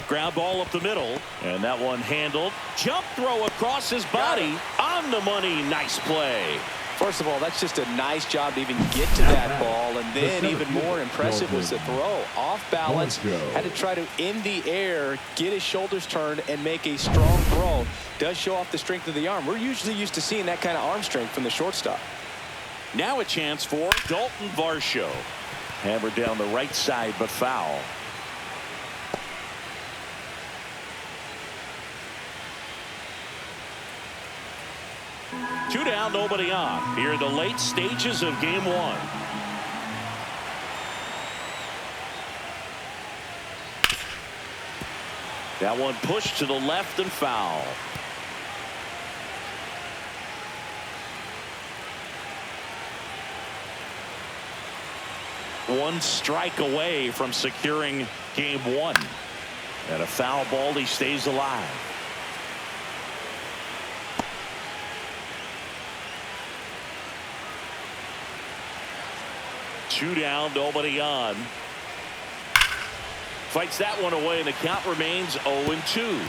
Ground ball up the middle, and that one handled. Jump throw across his body. On the money. Nice play. First of all, that's just a nice job to even get to that ball, and then even more impressive was the throw. Off balance, had to try to, in the air, get his shoulders turned and make a strong throw. Does show off the strength of the arm. We're usually used to seeing that kind of arm strength from the shortstop. Now a chance for Dalton Varsho. Hammered down the right side, but foul. Two down, nobody on. Here in the late stages of game 1. That one pushed to the left and foul. One strike away from securing game one. And a foul ball, he stays alive. Two down, nobody on. Fights that one away, and the count remains 0-2.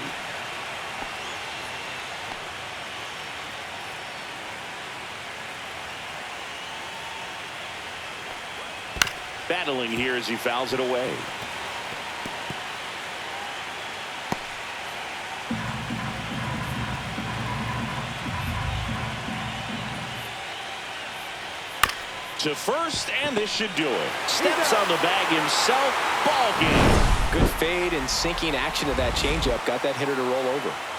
Battling here as he fouls it away. To first, and this should do it. Steps on the bag himself. Ball game. Good fade and sinking action of that changeup got that hitter to roll over.